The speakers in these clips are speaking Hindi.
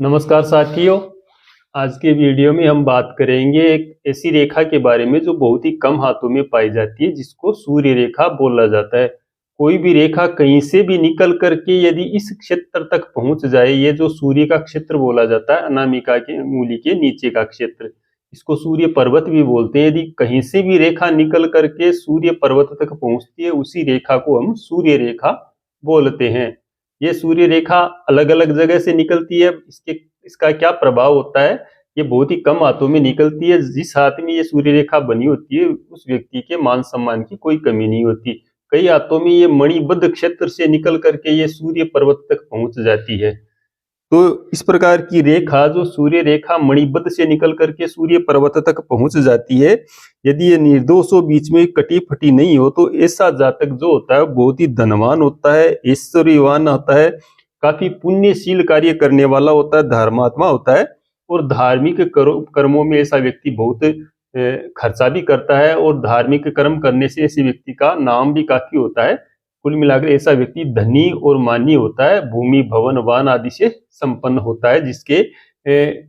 नमस्कार साथियों। आज के वीडियो में हम बात करेंगे एक ऐसी रेखा के बारे में जो बहुत ही कम हाथों में पाई जाती है, जिसको सूर्य रेखा बोला जाता है। कोई भी रेखा कहीं से भी निकल करके यदि इस क्षेत्र तक पहुंच जाए, ये जो सूर्य का क्षेत्र बोला जाता है, अनामिका के अंगुली के नीचे का क्षेत्र, इसको सूर्य पर्वत भी बोलते हैं। यदि कहीं से भी रेखा निकल करके सूर्य पर्वत तक पहुंचती है, उसी रेखा को हम सूर्य रेखा बोलते हैं। ये सूर्य रेखा अलग अलग जगह से निकलती है। इसका क्या प्रभाव होता है? ये बहुत ही कम हाथों में निकलती है। जिस हाथ में ये सूर्य रेखा बनी होती है, उस व्यक्ति के मान सम्मान की कोई कमी नहीं होती। कई हाथों में ये मणिबद्ध क्षेत्र से निकल करके ये सूर्य पर्वत तक पहुंच जाती है। तो इस प्रकार की रेखा, जो सूर्य रेखा मणिबद्ध से निकल करके सूर्य पर्वत तक पहुंच जाती है, यदि ये निर्दोष हो, बीच में कटी फटी नहीं हो, तो ऐसा जातक जो होता है बहुत ही धनवान होता है, ऐश्वर्यवान होता है, काफी पुण्यशील कार्य करने वाला होता है, धर्मात्मा होता है और धार्मिक कर्मों में ऐसा व्यक्ति बहुत खर्चा भी करता है और धार्मिक कर्म करने से ऐसे व्यक्ति का नाम भी काफी होता है। कुल मिलाकर ऐसा व्यक्ति धनी और मानी होता है, भूमि भवन वाहन आदि से संपन्न होता है, जिसके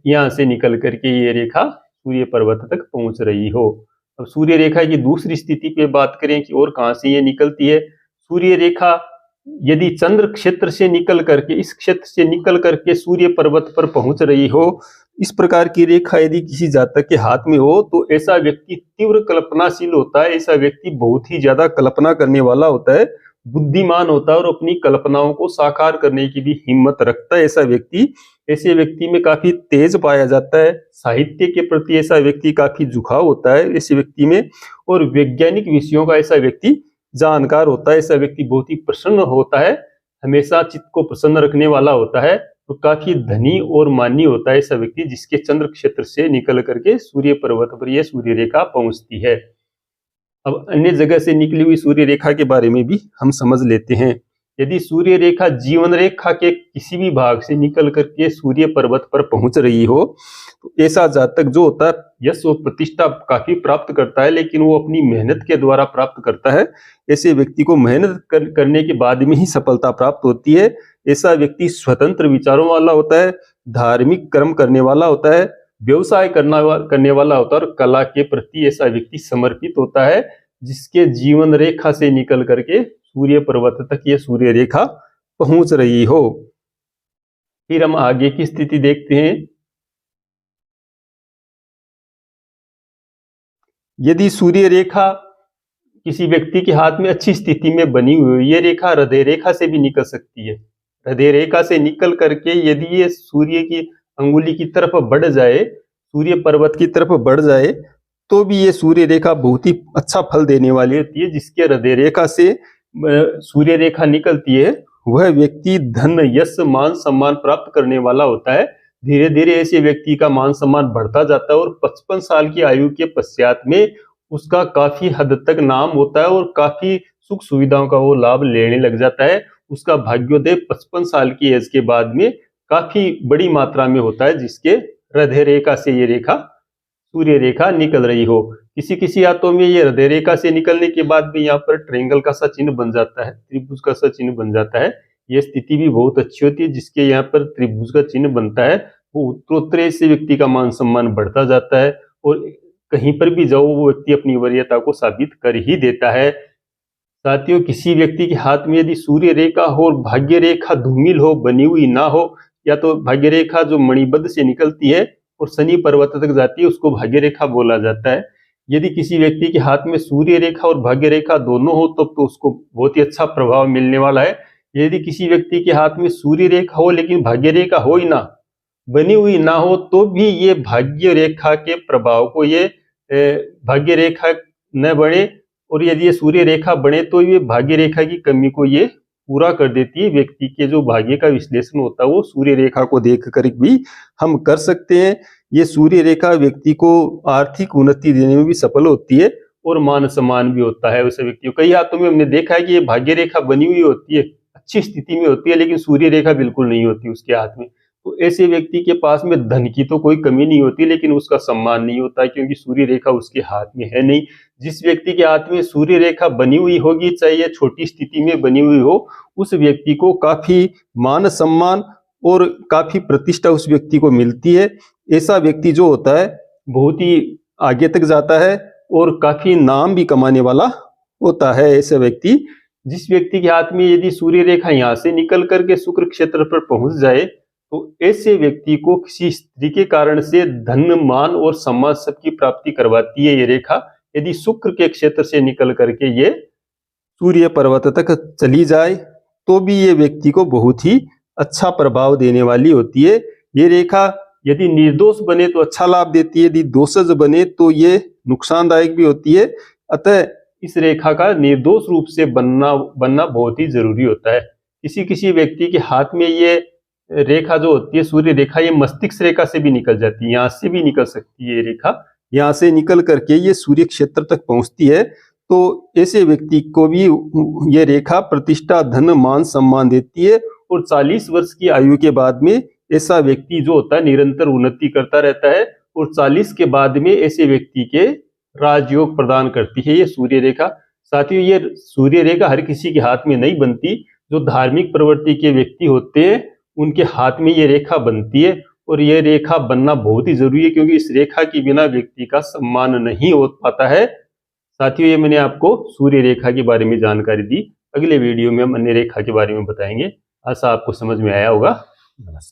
यहाँ से निकल करके ये रेखा सूर्य पर्वत तक पहुंच रही हो। अब सूर्य रेखा की दूसरी स्थिति पे बात करें कि और कहाँ से ये निकलती है। सूर्य रेखा यदि चंद्र क्षेत्र से निकल करके, इस क्षेत्र से निकल करके सूर्य पर्वत पर पहुंच रही हो, इस प्रकार की रेखा यदि किसी जातक के हाथ में हो, तो ऐसा व्यक्ति तीव्र कल्पनाशील होता है। ऐसा व्यक्ति बहुत ही ज्यादा कल्पना करने वाला होता है, बुद्धिमान होता है और अपनी कल्पनाओं को साकार करने की भी हिम्मत रखता है। ऐसे व्यक्ति में काफी तेज पाया जाता है। साहित्य के प्रति ऐसा व्यक्ति काफी झुकाव होता है ऐसे व्यक्ति में, और वैज्ञानिक विषयों का ऐसा व्यक्ति जानकार होता है। ऐसा व्यक्ति बहुत ही प्रसन्न होता है, हमेशा चित्त को प्रसन्न रखने वाला होता है, तो काफी धनी और मानी होता है ऐसा व्यक्ति, जिसके चंद्र क्षेत्र से निकल करके सूर्य पर्वत पर यह सूर्य रेखा पहुंचती है। अब अन्य जगह से निकली हुई सूर्य रेखा के बारे में भी हम समझ लेते हैं। यदि सूर्य रेखा जीवन रेखा के किसी भी भाग से निकल करके सूर्य पर्वत पर पहुंच रही हो, तो ऐसा जातक जो होता है यश और प्रतिष्ठा काफी प्राप्त करता है, लेकिन वो अपनी मेहनत के द्वारा प्राप्त करता है। ऐसे व्यक्ति को मेहनत करने के बाद में ही सफलता प्राप्त होती है। ऐसा व्यक्ति स्वतंत्र विचारों वाला होता है, धार्मिक कर्म करने वाला होता है, व्यवसाय करने वाला होता है और कला के प्रति ऐसा व्यक्ति समर्पित होता है, जिसके जीवन रेखा से निकल करके सूर्य पर्वत तक ये सूर्य रेखा पहुंच रही हो। फिर हम आगे की स्थिति देखते हैं। यदि सूर्य रेखा किसी व्यक्ति के हाथ में अच्छी स्थिति में बनी हुई, ये रेखा हृदय रेखा से भी निकल सकती है। हृदय रेखा से निकल करके यदि ये सूर्य की अंगुली की तरफ बढ़ जाए, सूर्य पर्वत की तरफ बढ़ जाए, तो भी ये सूर्य रेखा बहुत ही अच्छा फल देने वाली होती है। जिसके हृदय रेखा से सूर्य रेखा निकलती है, वह व्यक्ति धन यश मान सम्मान प्राप्त करने वाला होता है। धीरे धीरे ऐसे व्यक्ति का मान सम्मान बढ़ता जाता है और 55 साल की आयु के पश्चात में उसका काफी हद तक नाम होता है और काफी सुख सुविधाओं का वो लाभ लेने लग जाता है। उसका भाग्योदय 55 साल की एज के बाद में काफी बड़ी मात्रा में होता है, जिसके हृदय रेखा से ये रेखा सूर्य रेखा निकल रही हो। किसी किसी हाथों में ये हृदय रेखा से निकलने के बाद भी यहाँ पर ट्रायंगल का सा चिन्ह बन जाता है, त्रिभुज का सा चिन्ह बन जाता है। यह स्थिति भी बहुत अच्छी होती है। जिसके यहाँ पर त्रिभुज का चिन्ह बनता है, वो उत्तरोत्तर से व्यक्ति का मान सम्मान बढ़ता जाता है और कहीं पर भी जाओ वो व्यक्ति अपनी वरीयता को साबित कर ही देता है। साथियों, किसी व्यक्ति के हाथ में यदि सूर्य रेखा हो और भाग्य रेखा धूमिल हो, बनी हुई ना हो, या तो भाग्य रेखा जो मणिबद्ध से निकलती है और शनि पर्वत तक जाती है, उसको भाग्य रेखा बोला जाता है। यदि किसी व्यक्ति के हाथ में सूर्य रेखा और भाग्य रेखा दोनों हो, तब तो उसको बहुत ही अच्छा प्रभाव मिलने वाला है। यदि किसी व्यक्ति के हाथ में सूर्य रेखा हो लेकिन भाग्य रेखा हो ही ना, बनी हुई ना हो, तो भी ये भाग्य रेखा के प्रभाव को, ये भाग्य रेखा न बने, और यदि ये सूर्य रेखा बने तो ये भाग्य रेखा की कमी को ये पूरा कर देती है। व्यक्ति के जो भाग्य का विश्लेषण होता है वो सूर्य रेखा को देख कर भी हम कर सकते हैं। ये सूर्य रेखा व्यक्ति को आर्थिक उन्नति देने में भी सफल होती है और मान सम्मान भी होता है उस व्यक्ति को। कई हाथों में हमने देखा है कि ये भाग्य रेखा बनी हुई होती है, अच्छी स्थिति में होती है, लेकिन सूर्य रेखा बिल्कुल नहीं होती उसके हाथ में। तो ऐसे व्यक्ति के पास में धन की तो कोई कमी नहीं होती, लेकिन उसका सम्मान नहीं होता, क्योंकि सूर्य रेखा उसके हाथ में है नहीं। जिस व्यक्ति के हाथ में सूर्य रेखा बनी हुई होगी, चाहे छोटी स्थिति में बनी हुई हो, उस व्यक्ति को काफी मान सम्मान और काफी प्रतिष्ठा उस व्यक्ति को मिलती है। ऐसा व्यक्ति जो होता है बहुत ही आगे तक जाता है और काफी नाम भी कमाने वाला होता है। ऐसा व्यक्ति, जिस व्यक्ति के हाथ में यदि सूर्य रेखा यहाँ से निकल करके शुक्र क्षेत्र पर पहुंच जाए तो ऐसे व्यक्ति को किसी स्त्री के कारण से धन, मान और सम्मान सबकी प्राप्ति करवाती है ये रेखा। यदि शुक्र के क्षेत्र से निकल करके ये सूर्य पर्वत तक चली जाए तो भी ये व्यक्ति को बहुत ही अच्छा प्रभाव देने वाली होती है। ये रेखा यदि निर्दोष बने तो अच्छा लाभ देती है, यदि दोषज बने तो ये नुकसानदायक भी होती है। अतः इस रेखा का निर्दोष रूप से बनना बहुत ही जरूरी होता है। किसी व्यक्ति के हाथ में ये रेखा जो होती है सूर्य रेखा, ये मस्तिष्क रेखा से भी निकल जाती है, यहाँ से भी निकल सकती है ये रेखा। यहाँ से निकल करके ये सूर्य क्षेत्र तक पहुंचती है तो ऐसे व्यक्ति को भी ये रेखा प्रतिष्ठा, धन, मान, सम्मान देती है। और 40 वर्ष की आयु के बाद में ऐसा व्यक्ति जो होता है निरंतर उन्नति करता रहता है और 40 के बाद में ऐसे व्यक्ति के राजयोग प्रदान करती है ये सूर्य रेखा। साथियों, ये सूर्य रेखा हर किसी के हाथ में नहीं बनती। जो धार्मिक प्रवृत्ति के व्यक्ति होते हैं उनके हाथ में ये रेखा बनती है और ये रेखा बनना बहुत ही जरूरी है, क्योंकि इस रेखा के बिना व्यक्ति का सम्मान नहीं हो पाता है। साथियों, ये मैंने आपको सूर्य रेखा के बारे में जानकारी दी। अगले वीडियो में हम अन्य रेखा के बारे में बताएंगे। आशा आपको समझ में आया होगा। नमस्कार।